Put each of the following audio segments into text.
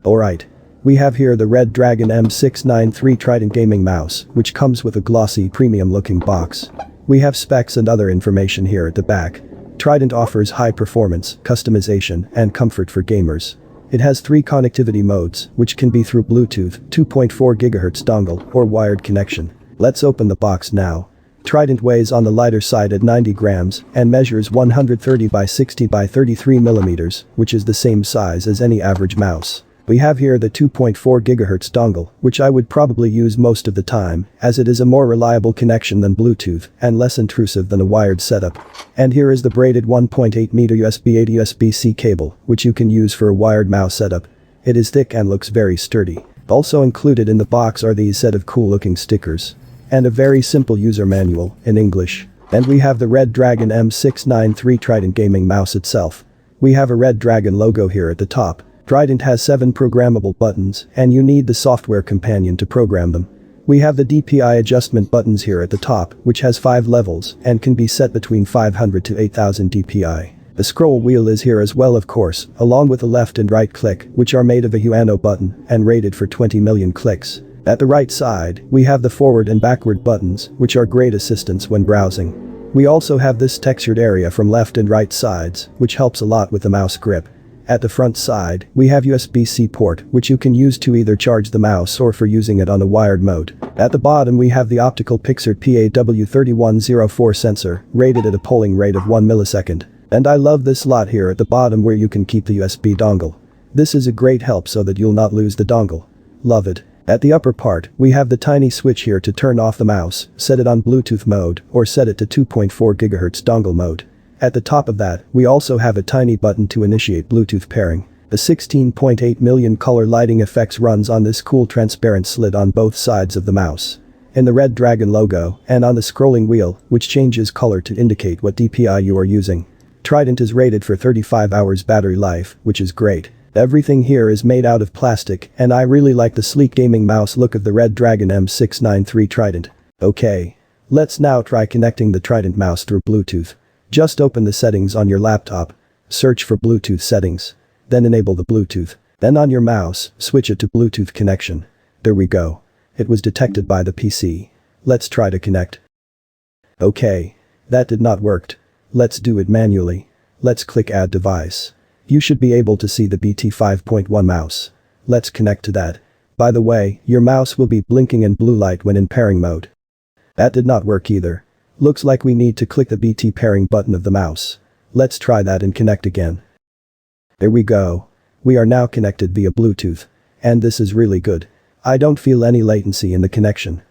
Alright. We have here the Redragon M693 Trident gaming mouse, which comes with a glossy premium looking box. We have specs and other information here at the back. Trident offers high performance, customization, and comfort for gamers. It has 3 connectivity modes, which can be through Bluetooth, 2.4 GHz dongle, or wired connection. Let's open the box now. Trident weighs on the lighter side at 90 grams and measures 130 by 60 by 33 millimeters, which is the same size as any average mouse. We have here the 2.4 GHz dongle, which I would probably use most of the time, as it is a more reliable connection than Bluetooth and less intrusive than a wired setup. And here is the braided 1.8-meter USB-A to USB-C cable, which you can use for a wired mouse setup. It is thick and looks very sturdy. Also included in the box are these set of cool-looking stickers. And a very simple user manual, in English. And we have the Redragon M693 Trident gaming mouse itself. We have a Redragon logo here at the top. Trident has 7 programmable buttons, and you need the software companion to program them. We have the DPI adjustment buttons here at the top, which has 5 levels and can be set between 500 to 8000 DPI. The scroll wheel is here as well, of course, along with the left and right click, which are made of a Huano button and rated for 20 million clicks. At the right side, we have the forward and backward buttons, which are great assistance when browsing. We also have this textured area from left and right sides, which helps a lot with the mouse grip. At the front side, we have USB-C port, which you can use to either charge the mouse or for using it on a wired mode. At the bottom we have the optical Pixart PAW3104 sensor, rated at a polling rate of 1 millisecond. And I love this slot here at the bottom where you can keep the USB dongle. This is a great help so that you'll not lose the dongle. Love it. At the upper part, we have the tiny switch here to turn off the mouse, set it on Bluetooth mode, or set it to 2.4 GHz dongle mode. At the top of that, we also have a tiny button to initiate Bluetooth pairing. The 16.8 million color lighting effects runs on this cool transparent slit on both sides of the mouse. In the Redragon logo, and on the scrolling wheel, which changes color to indicate what DPI you are using. Trident is rated for 35 hours battery life, which is great. Everything here is made out of plastic, and I really like the sleek gaming mouse look of the Redragon M693 Trident. Okay. Let's now try connecting the Trident mouse through Bluetooth. Just open the settings on your laptop, search for Bluetooth settings, then enable the Bluetooth. Then on your mouse, switch it to Bluetooth connection. There we go. It was detected by the PC. Let's try to connect. Okay. That did not work. Let's do it manually. Let's click Add Device. You should be able to see the BT 5.1 mouse. Let's connect to that. By the way, your mouse will be blinking in blue light when in pairing mode. That did not work either. Looks like we need to click the BT pairing button of the mouse. Let's try that and connect again. There we go. We are now connected via Bluetooth. And this is really good. I don't feel any latency in the connection.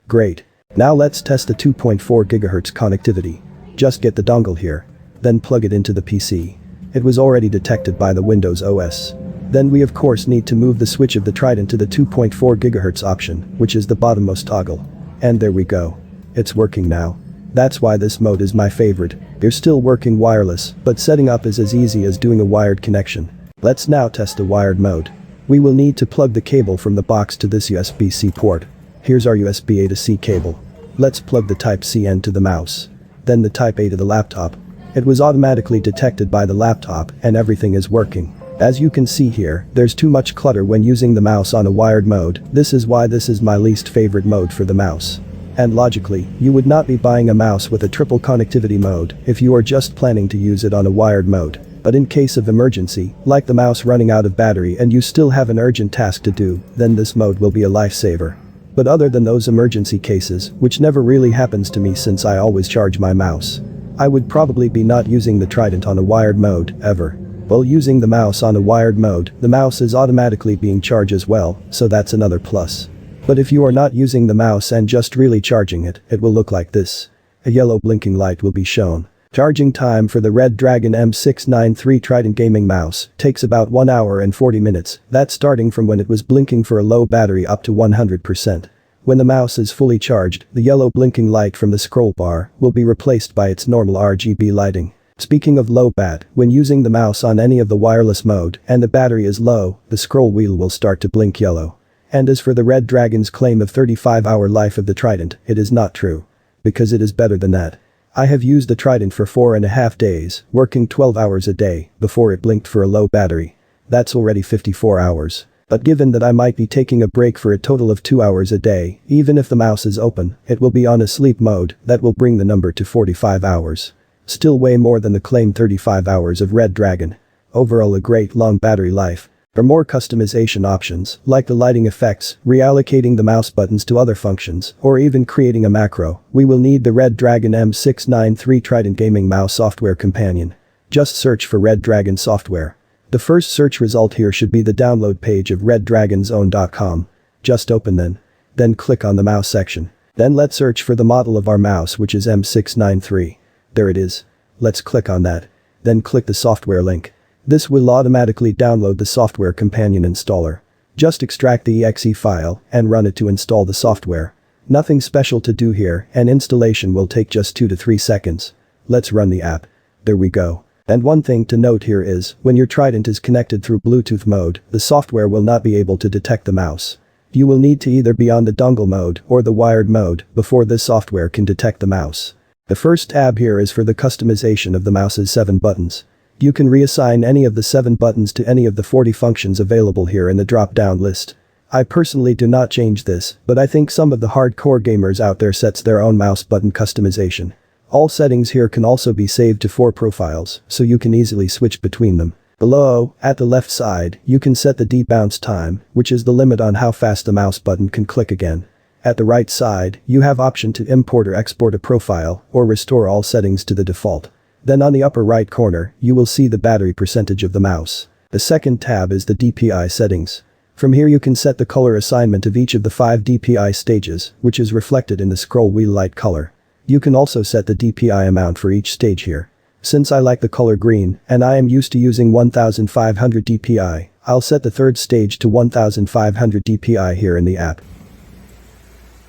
Great. Now let's test the 2.4 GHz connectivity. Just get the dongle here. Then plug it into the PC. It was already detected by the Windows OS. Then we of course need to move the switch of the Trident to the 2.4 GHz option, which is the bottommost toggle. And there we go. It's working now. That's why this mode is my favorite. You're still working wireless, but setting up is as easy as doing a wired connection. Let's now test the wired mode. We will need to plug the cable from the box to this USB-C port. Here's our USB-A to C cable. Let's plug the Type-C end to the mouse. Then the Type-A to the laptop. It was automatically detected by the laptop and everything is working. As you can see here, there's too much clutter when using the mouse on a wired mode. This is why this is my least favorite mode for the mouse. And logically, you would not be buying a mouse with a triple connectivity mode if you are just planning to use it on a wired mode. But in case of emergency, like the mouse running out of battery and you still have an urgent task to do, then this mode will be a lifesaver. But other than those emergency cases, which never really happens to me since I always charge my mouse, I would probably be not using the Trident on a wired mode, ever. While using the mouse on a wired mode, the mouse is automatically being charged as well, so that's another plus. But if you are not using the mouse and just really charging it, it will look like this. A yellow blinking light will be shown. Charging time for the Redragon M693 Trident gaming mouse takes about 1 hour and 40 minutes, that's starting from when it was blinking for a low battery up to 100%. When the mouse is fully charged, the yellow blinking light from the scroll bar will be replaced by its normal RGB lighting. Speaking of low bat, when using the mouse on any of the wireless mode and the battery is low, the scroll wheel will start to blink yellow. And as for the Redragon's claim of 35-hour life of the Trident, it is not true. Because it is better than that. I have used the Trident for 4.5 days, working 12 hours a day, before it blinked for a low battery. That's already 54 hours. But given that I might be taking a break for a total of 2 hours a day, even if the mouse is open, it will be on a sleep mode that will bring the number to 45 hours. Still way more than the claimed 35 hours of Redragon. Overall a great long battery life. For more customization options, like the lighting effects, reallocating the mouse buttons to other functions, or even creating a macro, we will need the Redragon M693 Trident gaming mouse software companion. Just search for Redragon software. The first search result here should be the download page of redragonzone.com. Just open then click on the mouse section. Then let's search for the model of our mouse, which is M693. There it is. Let's click on that. Then click the software link. This will automatically download the software companion installer. Just extract the exe file and run it to install the software. Nothing special to do here, and installation will take just 2 to 3 seconds. Let's run the app. There we go. And one thing to note here is, when your Trident is connected through Bluetooth mode, the software will not be able to detect the mouse. You will need to either be on the dongle mode or the wired mode before this software can detect the mouse. The first tab here is for the customization of the mouse's 7 buttons. You can reassign any of the 7 buttons to any of the 40 functions available here in the drop-down list. I personally do not change this, but I think some of the hardcore gamers out there sets their own mouse button customization. All settings here can also be saved to 4 profiles, so you can easily switch between them. Below, at the left side, you can set the debounce time, which is the limit on how fast the mouse button can click again. At the right side, you have option to import or export a profile, or restore all settings to the default. Then on the upper right corner, you will see the battery percentage of the mouse. The second tab is the DPI settings. From here you can set the color assignment of each of the 5 DPI stages, which is reflected in the scroll wheel light color. You can also set the DPI amount for each stage here. Since I like the color green, and I am used to using 1500 DPI, I'll set the third stage to 1500 DPI here in the app.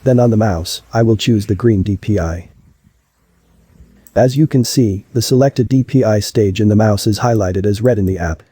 Then on the mouse, I will choose the green DPI. As you can see, the selected DPI stage in the mouse is highlighted as red in the app.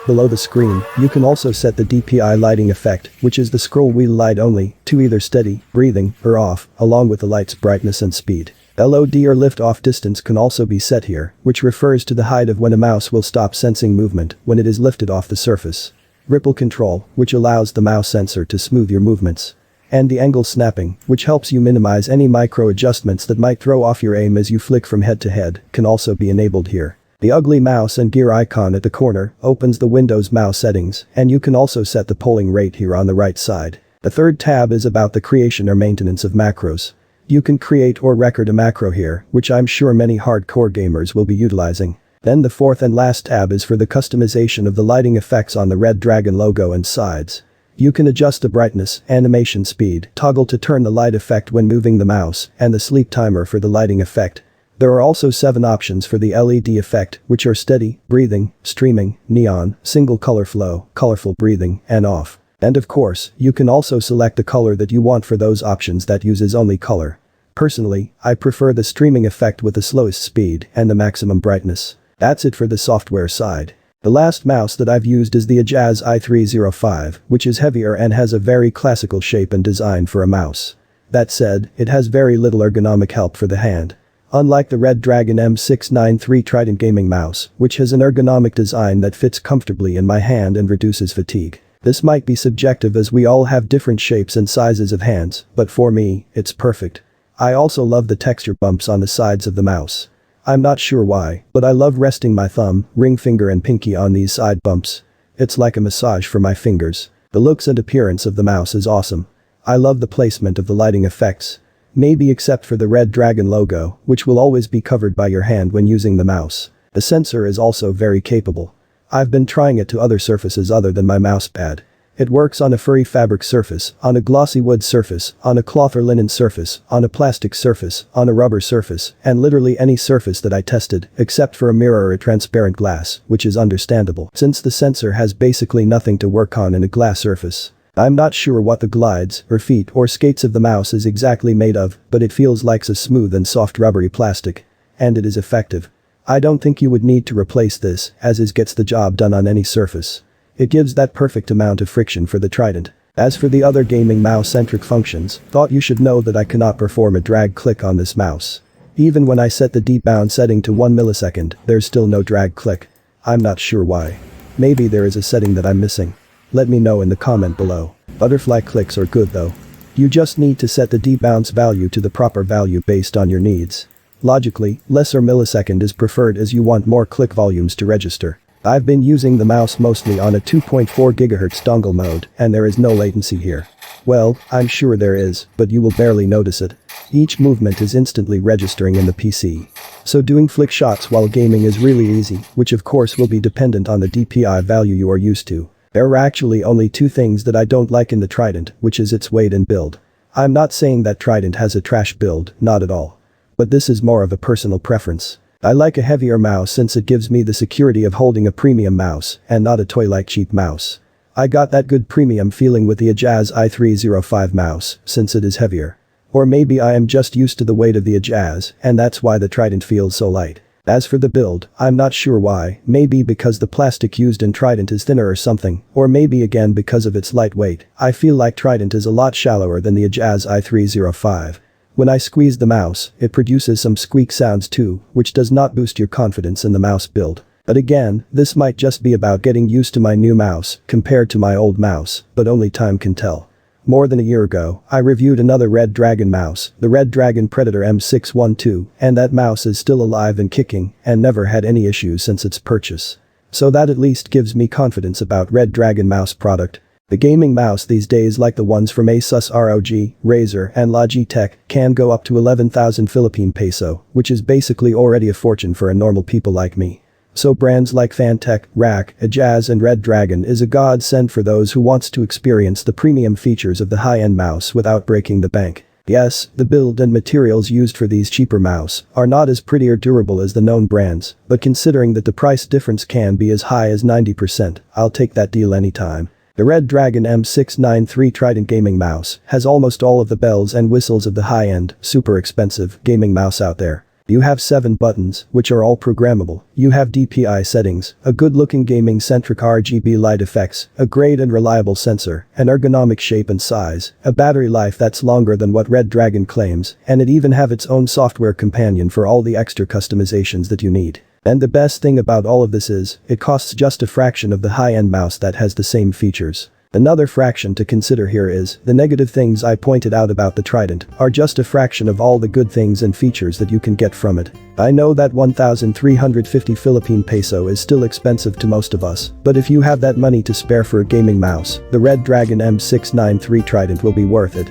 Below the screen, you can also set the DPI lighting effect, which is the scroll wheel light only, to either steady, breathing, or off, along with the light's brightness and speed. LOD or lift off distance can also be set here, which refers to the height of when a mouse will stop sensing movement when it is lifted off the surface. Ripple control, which allows the mouse sensor to smooth your movements. And the angle snapping, which helps you minimize any micro adjustments that might throw off your aim as you flick from head to head, can also be enabled here. The ugly mouse and gear icon at the corner opens the Windows mouse settings, and you can also set the polling rate here on the right side. The third tab is about the creation or maintenance of macros. You can create or record a macro here, which I'm sure many hardcore gamers will be utilizing. Then the fourth and last tab is for the customization of the lighting effects on the Redragon logo and sides. You can adjust the brightness, animation speed, toggle to turn the light effect when moving the mouse, and the sleep timer for the lighting effect. There are also 7 options for the LED effect, which are steady, breathing, streaming, neon, single color flow, colorful breathing, and off. And of course, you can also select the color that you want for those options that uses only color. Personally, I prefer the streaming effect with the slowest speed and the maximum brightness. That's it for the software side. The last mouse that I've used is the Ajaz i305, which is heavier and has a very classical shape and design for a mouse. That said, it has very little ergonomic help for the hand. Unlike the Redragon M693 Trident gaming mouse, which has an ergonomic design that fits comfortably in my hand and reduces fatigue. This might be subjective as we all have different shapes and sizes of hands, but for me, it's perfect. I also love the texture bumps on the sides of the mouse. I'm not sure why, but I love resting my thumb, ring finger and pinky on these side bumps. It's like a massage for my fingers. The looks and appearance of the mouse is awesome. I love the placement of the lighting effects. Maybe except for the Redragon logo, which will always be covered by your hand when using the mouse. The sensor is also very capable. I've been trying it to other surfaces other than my mousepad. It works on a furry fabric surface, on a glossy wood surface, on a cloth or linen surface, on a plastic surface, on a rubber surface, and literally any surface that I tested, except for a mirror or a transparent glass, which is understandable since the sensor has basically nothing to work on in a glass surface. I'm not sure what the glides, or feet or skates of the mouse is exactly made of, but it feels like a smooth and soft rubbery plastic. And it is effective. I don't think you would need to replace this, as it gets the job done on any surface. It gives that perfect amount of friction for the Trident. As for the other gaming mouse-centric functions, thought you should know that I cannot perform a drag click on this mouse. Even when I set the deep bound setting to 1 millisecond, there's still no drag click. I'm not sure why. Maybe there is a setting that I'm missing. Let me know in the comment below. Butterfly clicks are good though. You just need to set the deep bounce value to the proper value based on your needs. Logically, lesser millisecond is preferred as you want more click volumes to register. I've been using the mouse mostly on a 2.4 GHz dongle mode, and there is no latency here. Well, I'm sure there is, but you will barely notice it. Each movement is instantly registering in the PC. So doing flick shots while gaming is really easy, which of course will be dependent on the DPI value you are used to. There are actually only two things that I don't like in the Trident, which is its weight and build. I'm not saying that Trident has a trash build, not at all. But this is more of a personal preference. I like a heavier mouse since it gives me the security of holding a premium mouse and not a toy-like cheap mouse. I got that good premium feeling with the Ajaz i305 mouse since it is heavier. Or maybe I am just used to the weight of the Ajaz and that's why the Trident feels so light. As for the build, I'm not sure why, maybe because the plastic used in Trident is thinner or something, or maybe again because of its light weight. I feel like Trident is a lot shallower than the Ajaz i305. When I squeeze the mouse, it produces some squeak sounds too, which does not boost your confidence in the mouse build. But again, this might just be about getting used to my new mouse compared to my old mouse, but only time can tell. More than a year ago, I reviewed another Redragon mouse, the Redragon Predator M612, and that mouse is still alive and kicking and never had any issues since its purchase. So that at least gives me confidence about Redragon mouse product. The gaming mouse these days, like the ones from Asus ROG, Razer and Logitech, can go up to 11,000 Philippine peso, which is basically already a fortune for a normal people like me. So brands like Fantech, RAK, Ajaz and Redragon is a godsend for those who wants to experience the premium features of the high-end mouse without breaking the bank. Yes, the build and materials used for these cheaper mouse are not as pretty or durable as the known brands, but considering that the price difference can be as high as 90%, I'll take that deal anytime. The Redragon M693 Trident gaming mouse has almost all of the bells and whistles of the high-end, super expensive gaming mouse out there. You have 7 buttons, which are all programmable. You have DPI settings, a good-looking gaming-centric RGB light effects, a great and reliable sensor, an ergonomic shape and size, a battery life that's longer than what Redragon claims, and it even have its own software companion for all the extra customizations that you need. And the best thing about all of this is, it costs just a fraction of the high-end mouse that has the same features. Another fraction to consider here is, the negative things I pointed out about the Trident are just a fraction of all the good things and features that you can get from it. I know that 1,350 Philippine peso is still expensive to most of us, but if you have that money to spare for a gaming mouse, the Redragon M693 Trident will be worth it.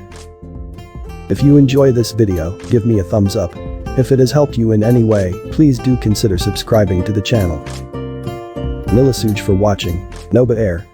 If you enjoy this video, give me a thumbs up. If it has helped you in any way, please do consider subscribing to the channel. Millisuj for watching. Nova Air.